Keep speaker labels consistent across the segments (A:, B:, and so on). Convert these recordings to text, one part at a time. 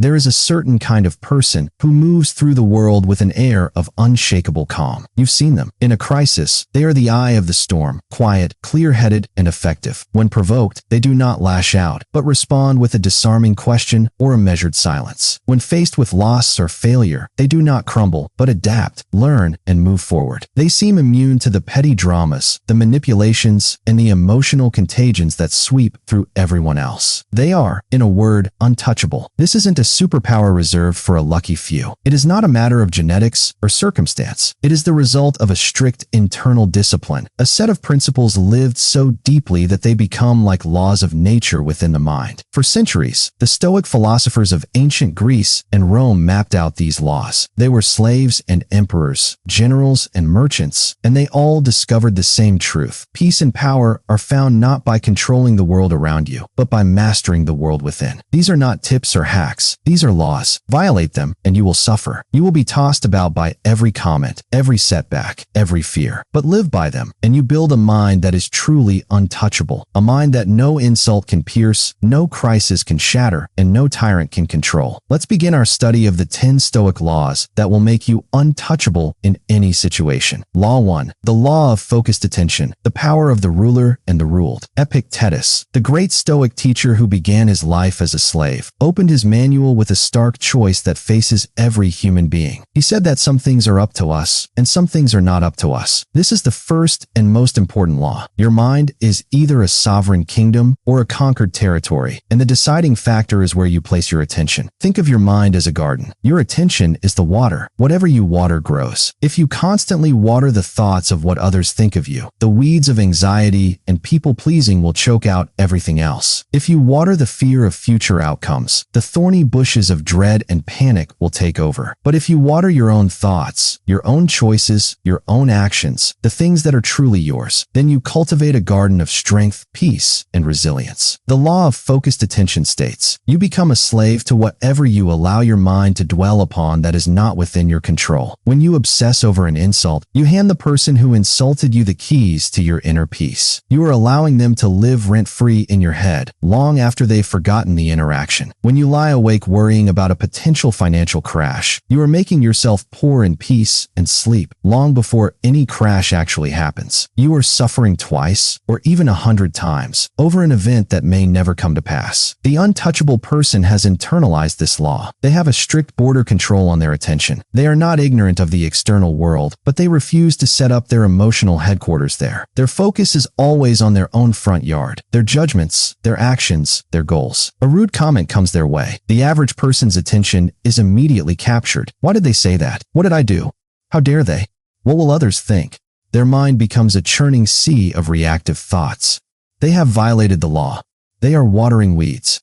A: There is a certain kind of person who moves through the world with an air of unshakable calm. You've seen them. In a crisis, they are the eye of the storm, quiet, clear-headed, and effective. When provoked, they do not lash out, but respond with a disarming question or a measured silence. When faced with loss or failure, they do not crumble, but adapt, learn, and move forward. They seem immune to the petty dramas, the manipulations, and the emotional contagions that sweep through everyone else. They are, in a word, untouchable. This isn't a superpower reserved for a lucky few. It is not a matter of genetics or circumstance. It is the result of a strict internal discipline, a set of principles lived so deeply that they become like laws of nature within the mind. For centuries, the Stoic philosophers of ancient Greece and Rome mapped out these laws. They were slaves and emperors, generals and merchants, and they all discovered the same truth. Peace and power are found not by controlling the world around you, but by mastering the world within. These are not tips or hacks. These are laws. Violate them, and you will suffer. You will be tossed about by every comment, every setback, every fear. But live by them, and you build a mind that is truly untouchable. A mind that no insult can pierce, no crisis can shatter, and no tyrant can control. Let's begin our study of the 10 Stoic laws that will make you untouchable in any situation. Law 1. The law of focused attention, the power of the ruler and the ruled. Epictetus, the great Stoic teacher who began his life as a slave, opened his manual with a stark choice that faces every human being. He said that some things are up to us, and some things are not up to us. This is the first and most important law. Your mind is either a sovereign kingdom or a conquered territory, and the deciding factor is where you place your attention. Think of your mind as a garden. Your attention is the water. Whatever you water grows. If you constantly water the thoughts of what others think of you, the weeds of anxiety and people-pleasing will choke out everything else. If you water the fear of future outcomes, the thorny bushes of dread and panic will take over. But if you water your own thoughts, your own choices, your own actions, the things that are truly yours, then you cultivate a garden of strength, peace, and resilience. The law of focused attention states, you become a slave to whatever you allow your mind to dwell upon that is not within your control. When you obsess over an insult, you hand the person who insulted you the keys to your inner peace. You are allowing them to live rent-free in your head, long after they've forgotten the interaction. When you lie awake worrying about a potential financial crash, you are making yourself poor in peace and sleep long before any crash actually happens. You are suffering twice, or even 100 times, over an event that may never come to pass. The untouchable person has internalized this law. They have a strict border control on their attention. They are not ignorant of the external world, but they refuse to set up their emotional headquarters there. Their focus is always on their own front yard, their judgments, their actions, their goals. A rude comment comes their way. The average person's attention is immediately captured. Why did they say that? What did I do? How dare they? What will others think? Their mind becomes a churning sea of reactive thoughts. They have violated the law. They are watering weeds.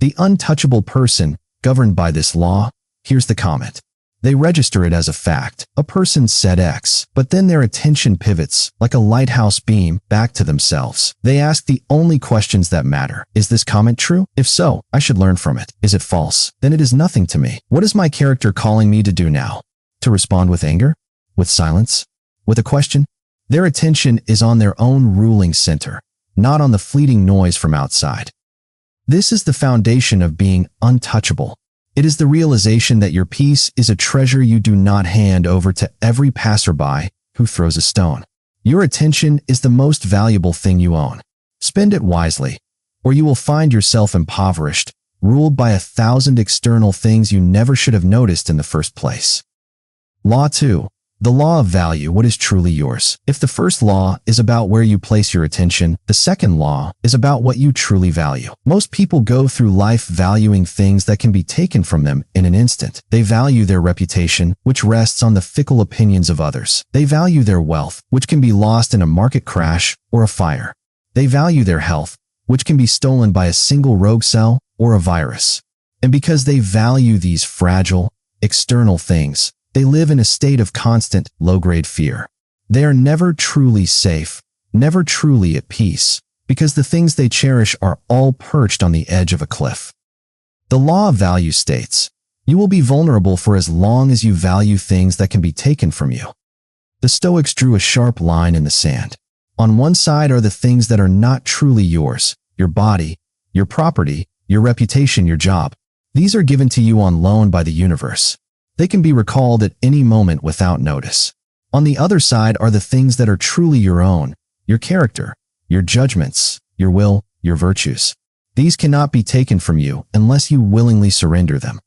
A: The untouchable person, governed by this law, here's the comment. They register it as a fact. A person said X, but then their attention pivots, like a lighthouse beam, back to themselves. They ask the only questions that matter. Is this comment true? If so, I should learn from it. Is it false? Then it is nothing to me. What is my character calling me to do now? To respond with anger? With silence? With a question? Their attention is on their own ruling center, not on the fleeting noise from outside. This is the foundation of being untouchable. It is the realization that your peace is a treasure you do not hand over to every passerby who throws a stone. Your attention is the most valuable thing you own. Spend it wisely, or you will find yourself impoverished, ruled by 1,000 external things you never should have noticed in the first place. Law 2. The law of value, what is truly yours. If the first law is about where you place your attention, the second law is about what you truly value. Most people go through life valuing things that can be taken from them in an instant. They value their reputation, which rests on the fickle opinions of others. They value their wealth, which can be lost in a market crash or a fire. They value their health, which can be stolen by a single rogue cell or a virus. And because they value these fragile, external things, they live in a state of constant, low-grade fear. They are never truly safe, never truly at peace, because the things they cherish are all perched on the edge of a cliff. The law of value states, you will be vulnerable for as long as you value things that can be taken from you. The Stoics drew a sharp line in the sand. On one side are the things that are not truly yours, your body, your property, your reputation, your job. These are given to you on loan by the universe. They can be recalled at any moment without notice. On the other side are the things that are truly your own, your character, your judgments, your will, your virtues. These cannot be taken from you unless you willingly surrender them.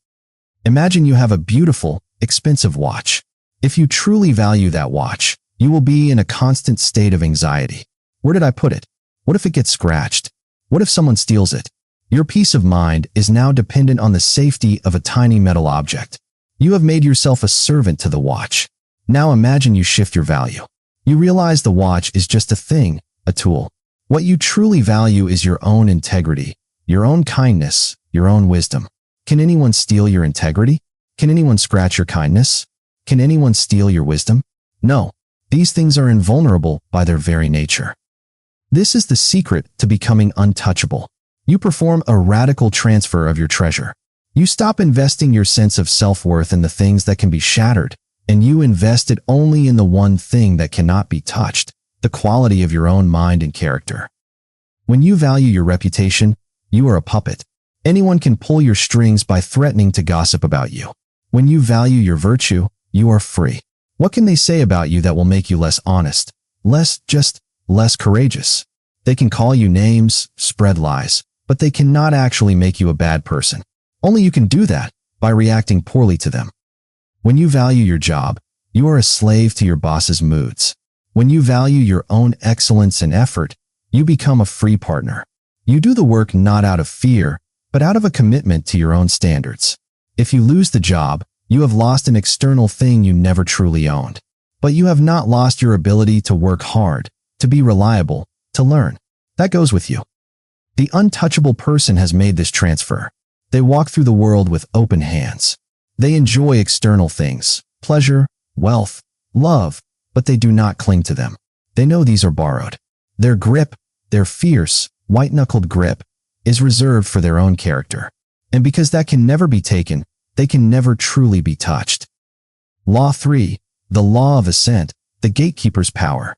A: Imagine you have a beautiful, expensive watch. If you truly value that watch, you will be in a constant state of anxiety. Where did I put it? What if it gets scratched? What if someone steals it? Your peace of mind is now dependent on the safety of a tiny metal object. You have made yourself a servant to the watch. Now imagine you shift your value. You realize the watch is just a thing, a tool. What you truly value is your own integrity, your own kindness, your own wisdom. Can anyone steal your integrity? Can anyone scratch your kindness? Can anyone steal your wisdom? No. These things are invulnerable by their very nature. This is the secret to becoming untouchable. You perform a radical transfer of your treasure. You stop investing your sense of self-worth in the things that can be shattered, and you invest it only in the one thing that cannot be touched, the quality of your own mind and character. When you value your reputation, you are a puppet. Anyone can pull your strings by threatening to gossip about you. When you value your virtue, you are free. What can they say about you that will make you less honest, less courageous? They can call you names, spread lies, but they cannot actually make you a bad person. Only you can do that by reacting poorly to them. When you value your job, you are a slave to your boss's moods. When you value your own excellence and effort, you become a free partner. You do the work not out of fear, but out of a commitment to your own standards. If you lose the job, you have lost an external thing you never truly owned. But you have not lost your ability to work hard, to be reliable, to learn. That goes with you. The untouchable person has made this transfer. They walk through the world with open hands. They enjoy external things, pleasure, wealth, love, but they do not cling to them. They know these are borrowed. Their grip, their fierce, white-knuckled grip, is reserved for their own character. And because that can never be taken, they can never truly be touched. Law 3. The law of ascent, the gatekeeper's power.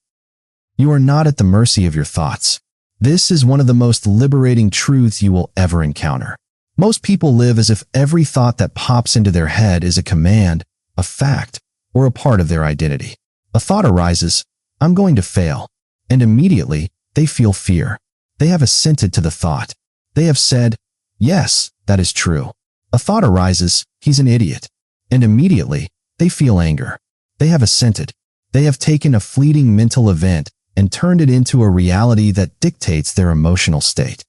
A: You are not at the mercy of your thoughts. This is one of the most liberating truths you will ever encounter. Most people live as if every thought that pops into their head is a command, a fact, or a part of their identity. A thought arises, I'm going to fail, and immediately they feel fear. They have assented to the thought. They have said, yes, that is true. A thought arises, he's an idiot, and immediately they feel anger. They have assented. They have taken a fleeting mental event and turned it into a reality that dictates their emotional state.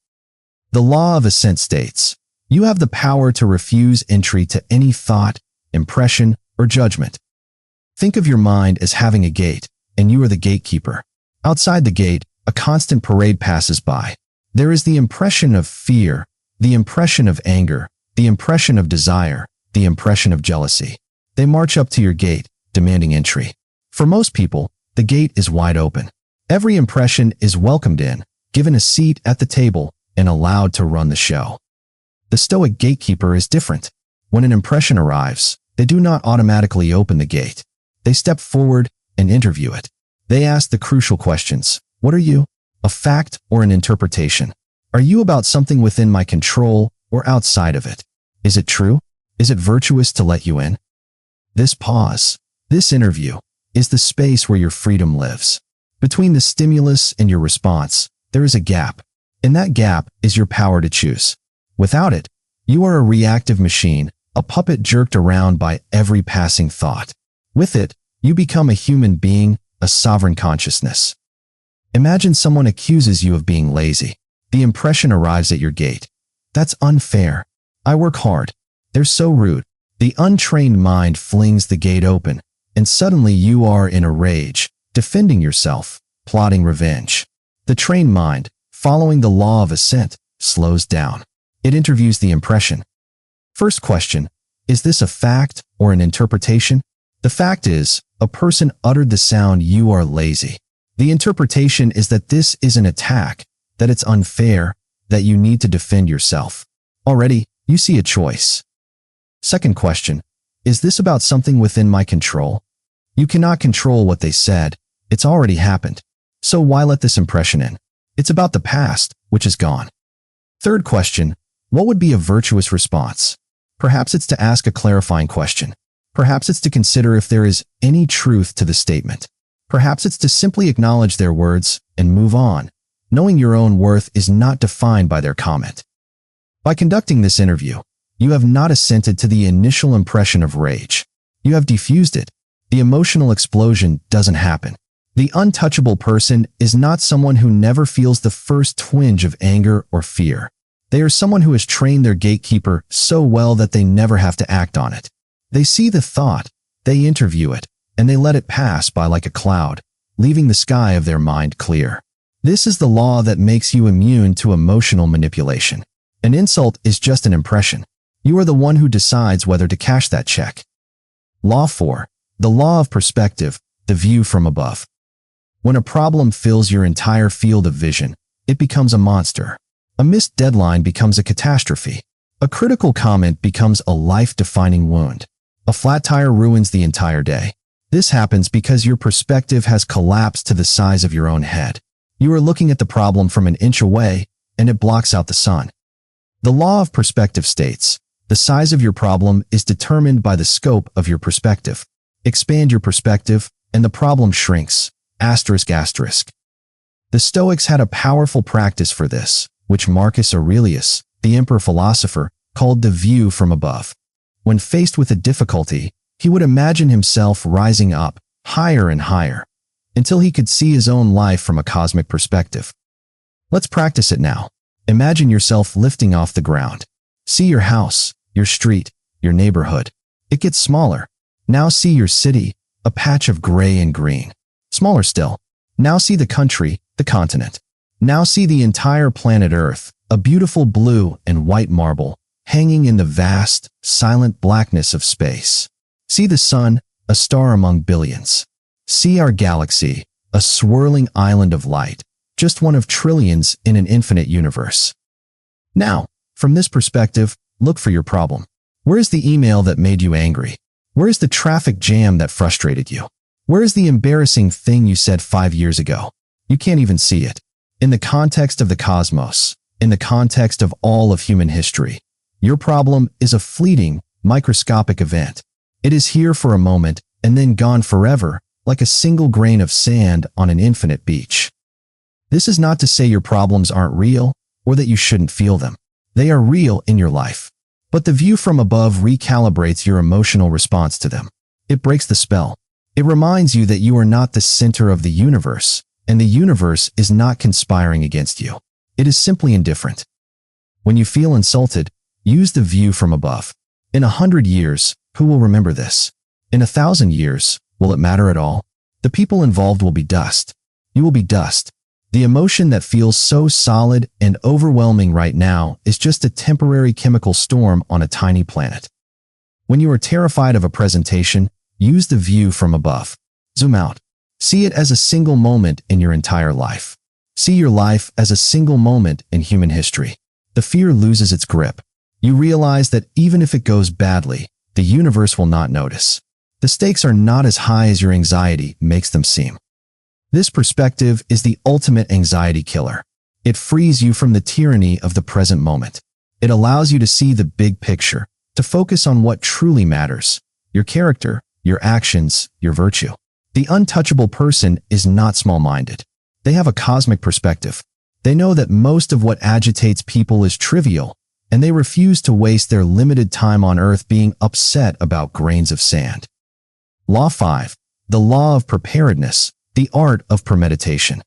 A: The law of ascent states, you have the power to refuse entry to any thought, impression, or judgment. Think of your mind as having a gate, and you are the gatekeeper. Outside the gate, a constant parade passes by. There is the impression of fear, the impression of anger, the impression of desire, the impression of jealousy. They march up to your gate, demanding entry. For most people, the gate is wide open. Every impression is welcomed in, given a seat at the table, and allowed to run the show. The Stoic gatekeeper is different. When an impression arrives, they do not automatically open the gate. They step forward and interview it. They ask the crucial questions. What are you? A fact or an interpretation? Are you about something within my control or outside of it? Is it true? Is it virtuous to let you in? This pause, this interview, is the space where your freedom lives. Between the stimulus and your response, there is a gap, and that gap is your power to choose. Without it, you are a reactive machine, a puppet jerked around by every passing thought. With it, you become a human being, a sovereign consciousness. Imagine someone accuses you of being lazy. The impression arrives at your gate. That's unfair. I work hard. They're so rude. The untrained mind flings the gate open, and suddenly you are in a rage, defending yourself, plotting revenge. The trained mind, following the law of ascent, slows down. It interviews the impression. First question, is this a fact or an interpretation? The fact is, a person uttered the sound, you are lazy. The interpretation is that this is an attack, that it's unfair, that you need to defend yourself. Already, you see a choice. Second question, is this about something within my control? You cannot control what they said. It's already happened. So why let this impression in? It's about the past, which is gone. Third question, what would be a virtuous response? Perhaps it's to ask a clarifying question. Perhaps it's to consider if there is any truth to the statement. Perhaps it's to simply acknowledge their words and move on, knowing your own worth is not defined by their comment. By conducting this interview, you have not assented to the initial impression of rage. You have diffused it. The emotional explosion doesn't happen. The untouchable person is not someone who never feels the first twinge of anger or fear. They are someone who has trained their gatekeeper so well that they never have to act on it. They see the thought, they interview it, and they let it pass by like a cloud, leaving the sky of their mind clear. This is the law that makes you immune to emotional manipulation. An insult is just an impression. You are the one who decides whether to cash that check. Law 4. The law of perspective, the view from above. When a problem fills your entire field of vision, it becomes a monster. A missed deadline becomes a catastrophe. A critical comment becomes a life-defining wound. A flat tire ruins the entire day. This happens because your perspective has collapsed to the size of your own head. You are looking at the problem from an inch away, and it blocks out the sun. The law of perspective states, the size of your problem is determined by the scope of your perspective. Expand your perspective, and the problem shrinks. ***. The Stoics had a powerful practice for this, which Marcus Aurelius, the emperor philosopher, called the view from above. When faced with a difficulty, he would imagine himself rising up, higher and higher, until he could see his own life from a cosmic perspective. Let's practice it now. Imagine yourself lifting off the ground. See your house, your street, your neighborhood. It gets smaller. Now see your city, a patch of gray and green. Smaller still. Now see the country, the continent. Now see the entire planet Earth, a beautiful blue and white marble, hanging in the vast, silent blackness of space. See the sun, a star among billions. See our galaxy, a swirling island of light, just one of trillions in an infinite universe. Now, from this perspective, look for your problem. Where is the email that made you angry? Where is the traffic jam that frustrated you? Where is the embarrassing thing you said 5 years ago? You can't even see it. In the context of the cosmos, in the context of all of human history, your problem is a fleeting, microscopic event. It is here for a moment and then gone forever, like a single grain of sand on an infinite beach. This is not to say your problems aren't real or that you shouldn't feel them. They are real in your life. But the view from above recalibrates your emotional response to them. It breaks the spell. It reminds you that you are not the center of the universe, and the universe is not conspiring against you. It is simply indifferent. When you feel insulted, use the view from above. In 100 years, who will remember this? In 1,000 years, will it matter at all? The people involved will be dust. You will be dust. The emotion that feels so solid and overwhelming right now is just a temporary chemical storm on a tiny planet. When you are terrified of a presentation, use the view from above. Zoom out. See it as a single moment in your entire life. See your life as a single moment in human history. The fear loses its grip. You realize that even if it goes badly, the universe will not notice. The stakes are not as high as your anxiety makes them seem. This perspective is the ultimate anxiety killer. It frees you from the tyranny of the present moment. It allows you to see the big picture, to focus on what truly matters, your character, your actions, your virtue. The untouchable person is not small-minded. They have a cosmic perspective. They know that most of what agitates people is trivial, and they refuse to waste their limited time on earth being upset about grains of sand. Law 5. The law of preparedness, the art of premeditation.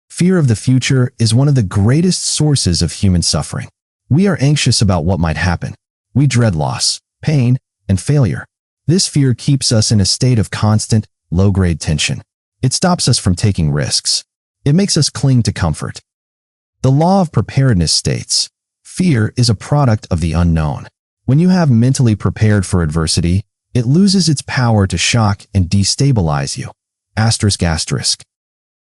A: Fear of the future is one of the greatest sources of human suffering. We are anxious about what might happen. We dread loss, pain, and failure. This fear keeps us in a state of constant, low-grade tension. It stops us from taking risks. It makes us cling to comfort. The law of preparedness states, fear is a product of the unknown. When you have mentally prepared for adversity, it loses its power to shock and destabilize you. ***.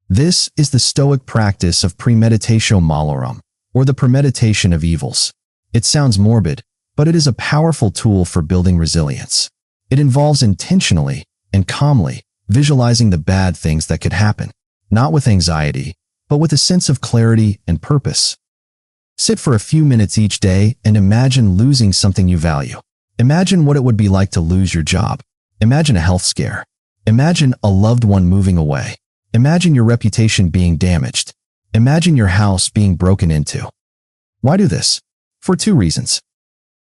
A: This is the Stoic practice of premeditatio malorum, or the premeditation of evils. It sounds morbid, but it is a powerful tool for building resilience. It involves intentionally and calmly visualizing the bad things that could happen, not with anxiety, but with a sense of clarity and purpose. Sit for a few minutes each day and imagine losing something you value. Imagine what it would be like to lose your job. Imagine a health scare. Imagine a loved one moving away. Imagine your reputation being damaged. Imagine your house being broken into. Why do this? For two reasons.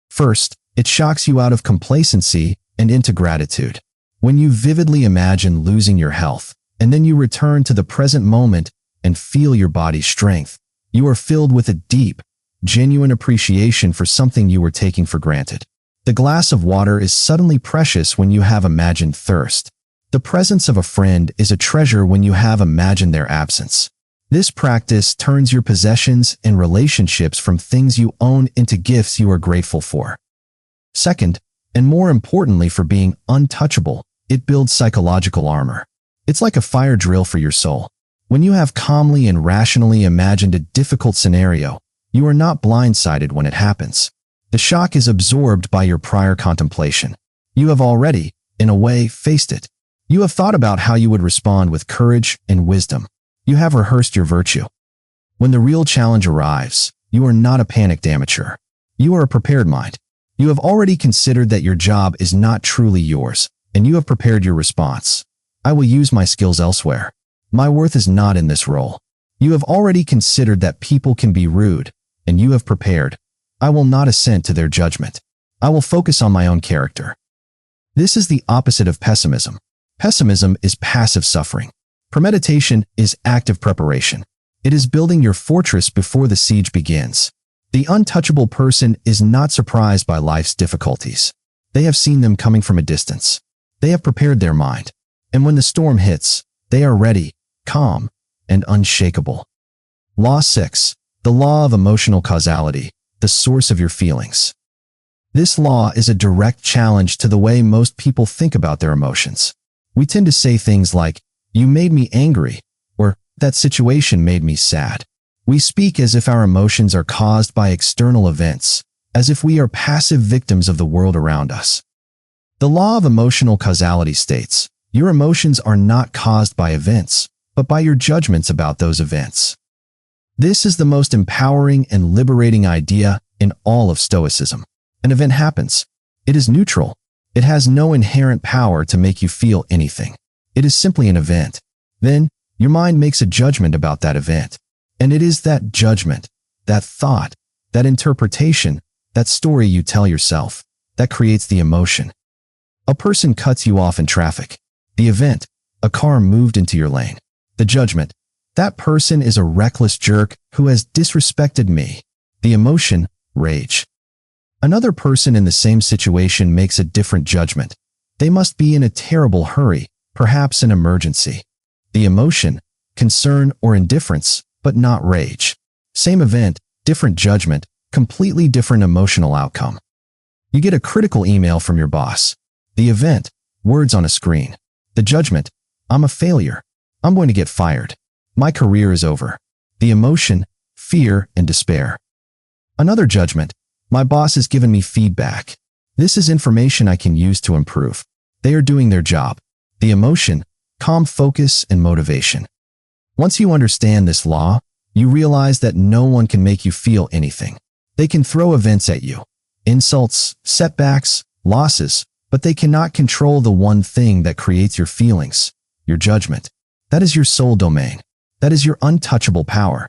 A: First, it shocks you out of complacency and into gratitude. When you vividly imagine losing your health, and then you return to the present moment and feel your body's strength, you are filled with a deep, genuine appreciation for something you were taking for granted. The glass of water is suddenly precious when you have imagined thirst. The presence of a friend is a treasure when you have imagined their absence. This practice turns your possessions and relationships from things you own into gifts you are grateful for. Second, and more importantly for being untouchable, it builds psychological armor. It's like a fire drill for your soul. When you have calmly and rationally imagined a difficult scenario, you are not blindsided when it happens. The shock is absorbed by your prior contemplation. You have already, in a way, faced it. You have thought about how you would respond with courage and wisdom. You have rehearsed your virtue. When the real challenge arrives, you are not a panicked amateur. You are a prepared mind. You have already considered that your job is not truly yours, and you have prepared your response. I will use my skills elsewhere. My worth is not in this role. You have already considered that people can be rude, and you have prepared. I will not assent to their judgment. I will focus on my own character. This is the opposite of pessimism. Pessimism is passive suffering. Premeditation is active preparation. It is building your fortress before the siege begins. The untouchable person is not surprised by life's difficulties. They have seen them coming from a distance. They have prepared their mind. And when the storm hits, they are ready, calm, and unshakable. Law 6. The law of emotional causality, the source of your feelings. This law is a direct challenge to the way most people think about their emotions. We tend to say things like, "You made me angry," or "That situation made me sad." We speak as if our emotions are caused by external events, as if we are passive victims of the world around us. The law of emotional causality states, your emotions are not caused by events, but by your judgments about those events. This is the most empowering and liberating idea in all of Stoicism. An event happens. It is neutral. It has no inherent power to make you feel anything. It is simply an event. Then, your mind makes a judgment about that event. And it is that judgment, that thought, that interpretation, that story you tell yourself, that creates the emotion. A person cuts you off in traffic. The event, a car moved into your lane. The judgment, that person is a reckless jerk who has disrespected me. The emotion, rage. Another person in the same situation makes a different judgment. They must be in a terrible hurry, perhaps an emergency. The emotion, concern or indifference, but not rage. Same event, different judgment, completely different emotional outcome. You get a critical email from your boss. The event, words on a screen. The judgment, I'm a failure. I'm going to get fired. My career is over. The emotion, fear and despair. Another judgment, my boss has given me feedback. This is information I can use to improve. They are doing their job. The emotion, calm focus and motivation. Once you understand this law, you realize that no one can make you feel anything. They can throw events at you, insults, setbacks, losses, but they cannot control the one thing that creates your feelings, your judgment. That is your soul domain. That is your untouchable power.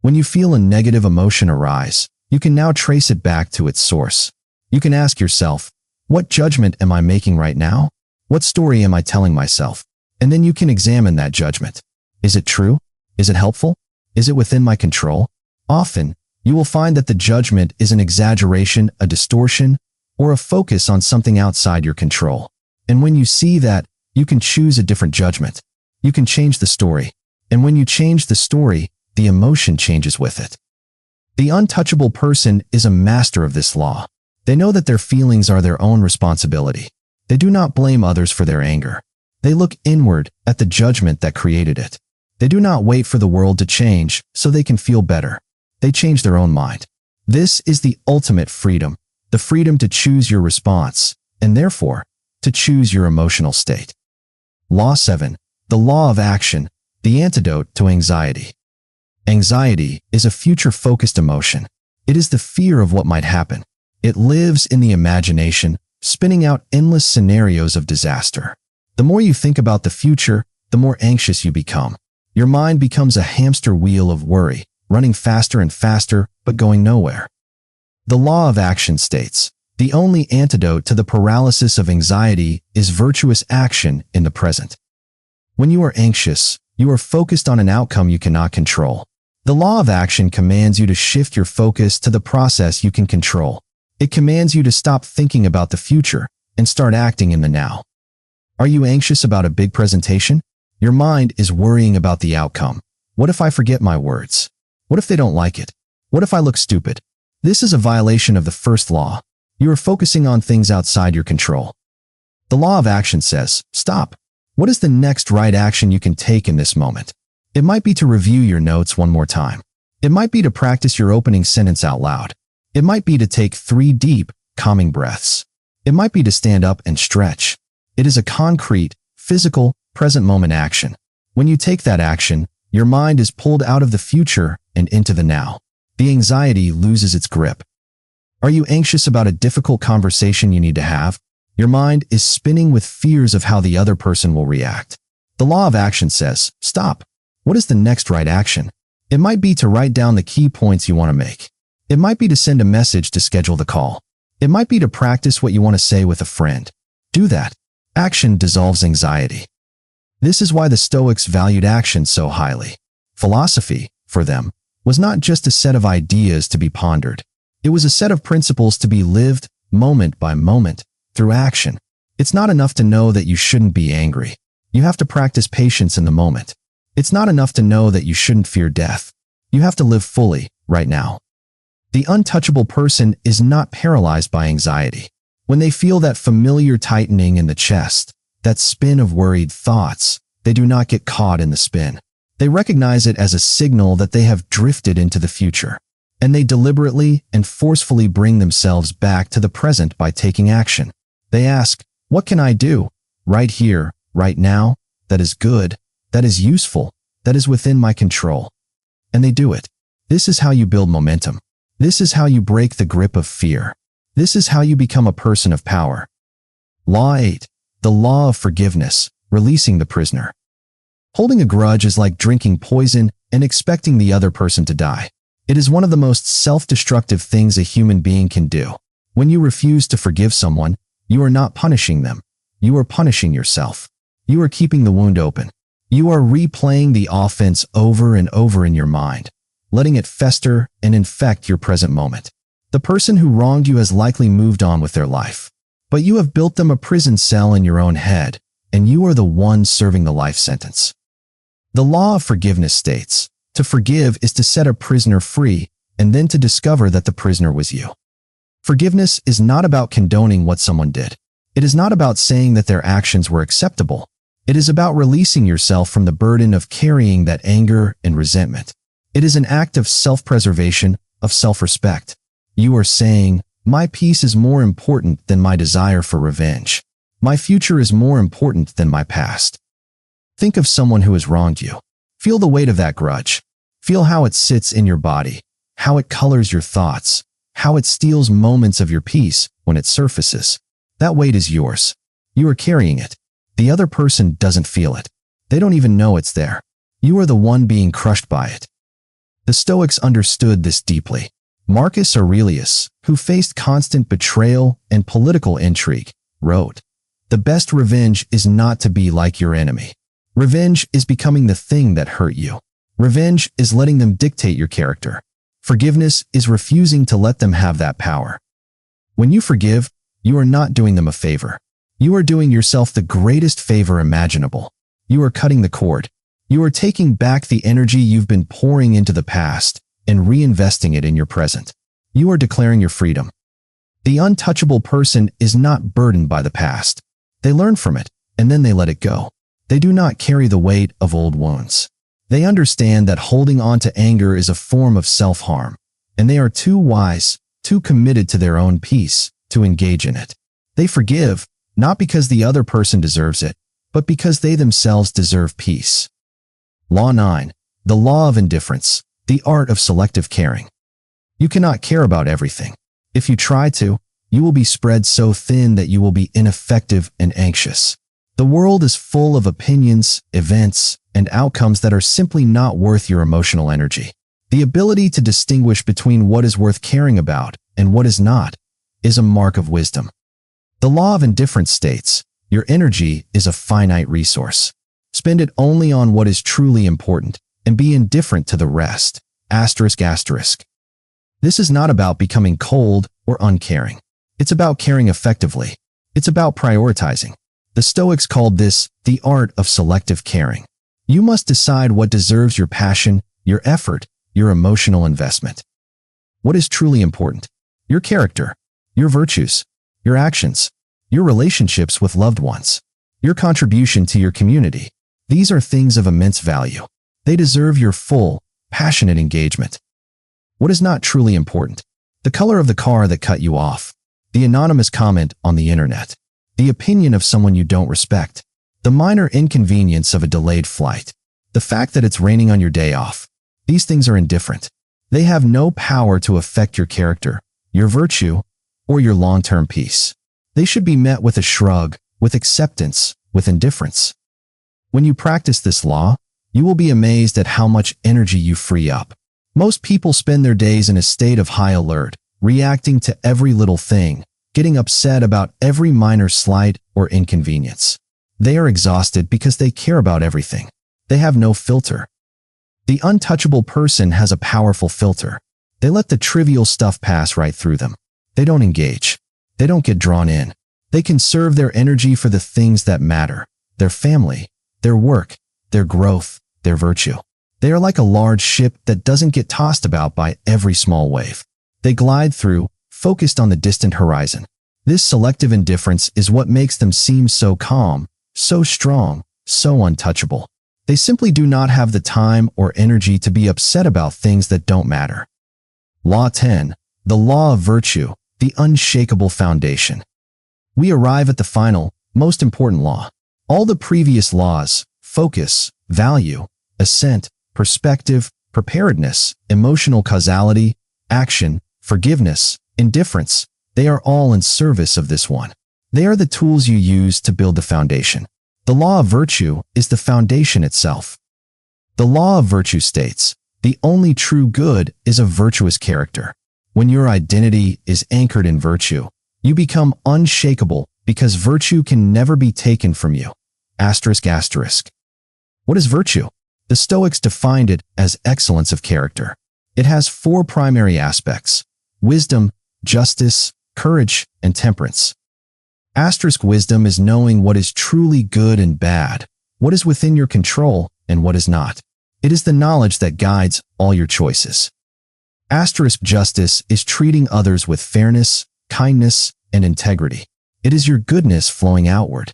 A: When you feel a negative emotion arise, you can now trace it back to its source. You can ask yourself, what judgment am I making right now? What story am I telling myself? And then you can examine that judgment. Is it true? Is it helpful? Is it within my control? Often, you will find that the judgment is an exaggeration, a distortion, or a focus on something outside your control. And when you see that, you can choose a different judgment. You can change the story. And when you change the story, the emotion changes with it. The untouchable person is a master of this law. They know that their feelings are their own responsibility. They do not blame others for their anger. They look inward at the judgment that created it. They do not wait for the world to change so they can feel better. They change their own mind. This is the ultimate freedom, the freedom to choose your response, and therefore, to choose your emotional state. Law 7. The law of action, the antidote to anxiety. Anxiety is a future-focused emotion. It is the fear of what might happen. It lives in the imagination, spinning out endless scenarios of disaster. The more you think about the future, the more anxious you become. Your mind becomes a hamster wheel of worry, running faster and faster, but going nowhere. The law of action states, the only antidote to the paralysis of anxiety is virtuous action in the present. When you are anxious, you are focused on an outcome you cannot control. The law of action commands you to shift your focus to the process you can control. It commands you to stop thinking about the future and start acting in the now. Are you anxious about a big presentation? Your mind is worrying about the outcome. What if I forget my words? What if they don't like it? What if I look stupid? This is a violation of the first law. You are focusing on things outside your control. The law of action says, stop. What is the next right action you can take in this moment? It might be to review your notes one more time. It might be to practice your opening sentence out loud. It might be to take 3 deep, calming breaths. It might be to stand up and stretch. It is a concrete, physical, present moment action. When you take that action, your mind is pulled out of the future and into the now. The anxiety loses its grip. Are you anxious about a difficult conversation you need to have? Your mind is spinning with fears of how the other person will react. The law of action says, stop. What is the next right action? It might be to write down the key points you want to make. It might be to send a message to schedule the call. It might be to practice what you want to say with a friend. Do that. Action dissolves anxiety. This is why the Stoics valued action so highly. Philosophy, for them, was not just a set of ideas to be pondered. It was a set of principles to be lived, moment by moment, through action. It's not enough to know that you shouldn't be angry. You have to practice patience in the moment. It's not enough to know that you shouldn't fear death. You have to live fully, right now. The untouchable person is not paralyzed by anxiety. When they feel that familiar tightening in the chest, that spin of worried thoughts, they do not get caught in the spin. They recognize it as a signal that they have drifted into the future, and they deliberately and forcefully bring themselves back to the present by taking action. They ask, what can I do? Right here, right now, that is good, that is useful, that is within my control. And they do it. This is how you build momentum. This is how you break the grip of fear. This is how you become a person of power. Law 8. The law of forgiveness, releasing the prisoner. Holding a grudge is like drinking poison and expecting the other person to die. It is one of the most self-destructive things a human being can do. When you refuse to forgive someone, you are not punishing them. You are punishing yourself. You are keeping the wound open. You are replaying the offense over and over in your mind, letting it fester and infect your present moment. The person who wronged you has likely moved on with their life, but you have built them a prison cell in your own head, and you are the one serving the life sentence. The law of forgiveness states, to forgive is to set a prisoner free and then to discover that the prisoner was you. Forgiveness is not about condoning what someone did. It is not about saying that their actions were acceptable. It is about releasing yourself from the burden of carrying that anger and resentment. It is an act of self-preservation, of self-respect. You are saying, my peace is more important than my desire for revenge. My future is more important than my past. Think of someone who has wronged you. Feel the weight of that grudge. Feel how it sits in your body, how it colors your thoughts, how it steals moments of your peace when it surfaces. That weight is yours. You are carrying it. The other person doesn't feel it. They don't even know it's there. You are the one being crushed by it. The Stoics understood this deeply. Marcus Aurelius, who faced constant betrayal and political intrigue, wrote, "The best revenge is not to be like your enemy. Revenge is becoming the thing that hurt you. Revenge is letting them dictate your character. Forgiveness is refusing to let them have that power." When you forgive, you are not doing them a favor. You are doing yourself the greatest favor imaginable. You are cutting the cord. You are taking back the energy you've been pouring into the past and reinvesting it in your present. You are declaring your freedom. The untouchable person is not burdened by the past. They learn from it, and then they let it go. They do not carry the weight of old wounds. They understand that holding on to anger is a form of self-harm, and they are too wise, too committed to their own peace to engage in it. They forgive, not because the other person deserves it, but because they themselves deserve peace. Law 9. The law of indifference, the art of selective caring. You cannot care about everything. If you try to, you will be spread so thin that you will be ineffective and anxious. The world is full of opinions, events, and outcomes that are simply not worth your emotional energy. The ability to distinguish between what is worth caring about and what is not is a mark of wisdom. The law of indifference states, your energy is a finite resource. Spend it only on what is truly important and be indifferent to the rest. ***. This is not about becoming cold or uncaring. It's about caring effectively. It's about prioritizing. The Stoics called this the art of selective caring. You must decide what deserves your passion, your effort, your emotional investment. What is truly important? Your character, your virtues, your actions, your relationships with loved ones, your contribution to your community. These are things of immense value. They deserve your full, passionate engagement. What is not truly important? The color of the car that cut you off, the anonymous comment on the internet, the opinion of someone you don't respect, the minor inconvenience of a delayed flight, the fact that it's raining on your day off. These things are indifferent. They have no power to affect your character, your virtue, or your long-term peace. They should be met with a shrug, with acceptance, with indifference. When you practice this law, you will be amazed at how much energy you free up. Most people spend their days in a state of high alert, reacting to every little thing, getting upset about every minor slight or inconvenience. They are exhausted because they care about everything. They have no filter. The untouchable person has a powerful filter. They let the trivial stuff pass right through them. They don't engage. They don't get drawn in. They conserve their energy for the things that matter, their family, their work, their growth, their virtue. They are like a large ship that doesn't get tossed about by every small wave. They glide through, focused on the distant horizon. This selective indifference is what makes them seem so calm, so strong, so untouchable. They simply do not have the time or energy to be upset about things that don't matter. Law 10. The law of virtue, the unshakable foundation. We arrive at the final, most important law. All the previous laws, focus, value, assent, perspective, preparedness, emotional causality, action, forgiveness, indifference, they are all in service of this one. They are the tools you use to build the foundation. The law of virtue is the foundation itself. The law of virtue states, the only true good is a virtuous character. When your identity is anchored in virtue, you become unshakable because virtue can never be taken from you. ***. What is virtue? The Stoics defined it as excellence of character. It has four primary aspects: wisdom, justice, courage, and temperance. Wisdom is knowing what is truly good and bad, what is within your control and what is not. It is the knowledge that guides all your choices. Justice is treating others with fairness, kindness, and integrity. It is your goodness flowing outward.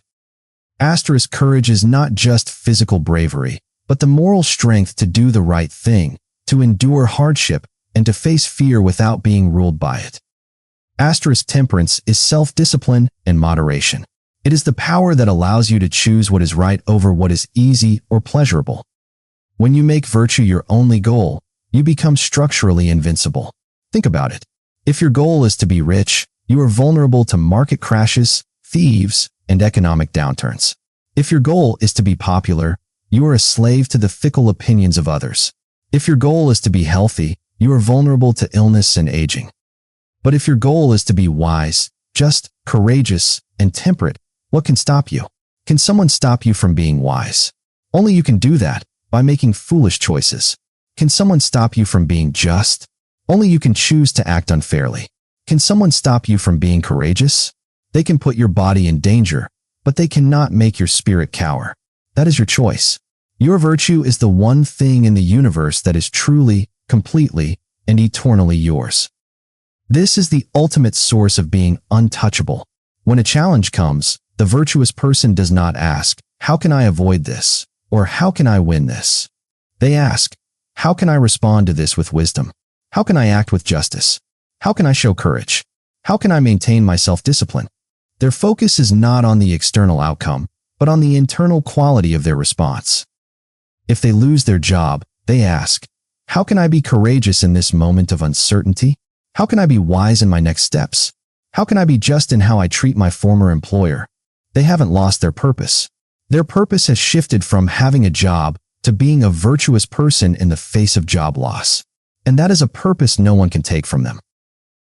A: Courage is not just physical bravery, but the moral strength to do the right thing, to endure hardship, and to face fear without being ruled by it. Temperance is self-discipline and moderation. It is the power that allows you to choose what is right over what is easy or pleasurable. When you make virtue your only goal, you become structurally invincible. Think about it. If your goal is to be rich, you are vulnerable to market crashes, thieves, and economic downturns. If your goal is to be popular, you are a slave to the fickle opinions of others. If your goal is to be healthy, you are vulnerable to illness and aging. But if your goal is to be wise, just, courageous, and temperate, what can stop you? Can someone stop you from being wise? Only you can do that by making foolish choices. Can someone stop you from being just? Only you can choose to act unfairly. Can someone stop you from being courageous? They can put your body in danger, but they cannot make your spirit cower. That is your choice. Your virtue is the one thing in the universe that is truly, completely, and eternally yours. This is the ultimate source of being untouchable. When a challenge comes, the virtuous person does not ask, "How can I avoid this?" or "How can I win this?" They ask, "How can I respond to this with wisdom? How can I act with justice? How can I show courage? How can I maintain my self-discipline?" Their focus is not on the external outcome, but on the internal quality of their response. If they lose their job, they ask, "How can I be courageous in this moment of uncertainty? How can I be wise in my next steps? How can I be just in how I treat my former employer? They haven't lost their purpose. Their purpose has shifted from having a job to being a virtuous person in the face of job loss. And that is a purpose no one can take from them.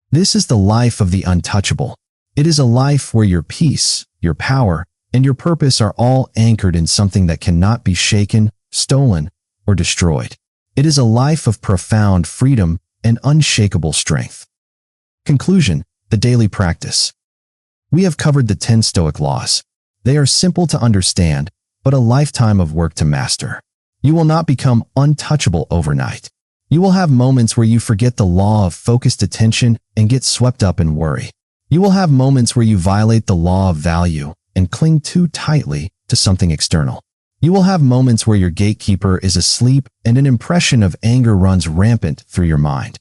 A: This is the life of the untouchable. It is a life where your peace, your power, and your purpose are all anchored in something that cannot be shaken, stolen, or destroyed. It is a life of profound freedom and unshakable strength. Conclusion: the daily practice. We have covered the 10 Stoic laws. They are simple to understand, but a lifetime of work to master. You will not become untouchable overnight. You will have moments where you forget the law of focused attention and get swept up in worry. You will have moments where you violate the law of value and cling too tightly to something external. You will have moments where your gatekeeper is asleep and an impression of anger runs rampant through your mind.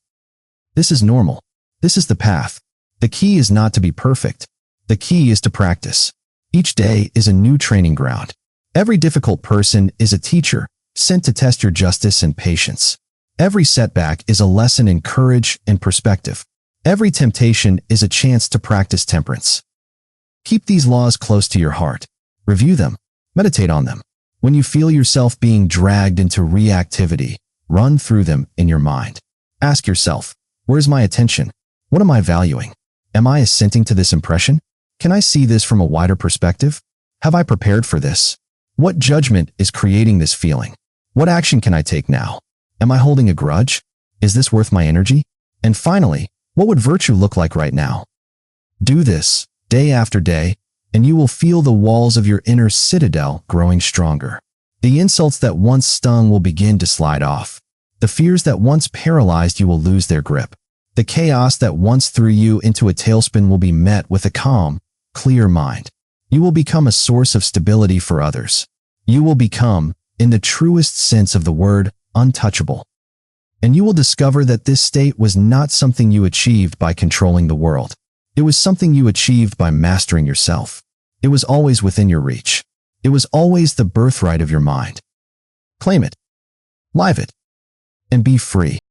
A: This is normal. This is the path. The key is not to be perfect. The key is to practice. Each day is a new training ground. Every difficult person is a teacher, sent to test your justice and patience. Every setback is a lesson in courage and perspective. Every temptation is a chance to practice temperance. Keep these laws close to your heart. Review them. Meditate on them. When you feel yourself being dragged into reactivity, run through them in your mind. Ask yourself, where's my attention? What am I valuing? Am I assenting to this impression? Can I see this from a wider perspective? Have I prepared for this? What judgment is creating this feeling? What action can I take now? Am I holding a grudge? Is this worth my energy? And finally, what would virtue look like right now? Do this day after day, and you will feel the walls of your inner citadel growing stronger. The insults that once stung will begin to slide off. The fears that once paralyzed you will lose their grip. The chaos that once threw you into a tailspin will be met with a calm, clear mind. You will become a source of stability for others. You will become, in the truest sense of the word, untouchable. And you will discover that this state was not something you achieved by controlling the world. It was something you achieved by mastering yourself. It was always within your reach. It was always the birthright of your mind. Claim it, live it, and be free.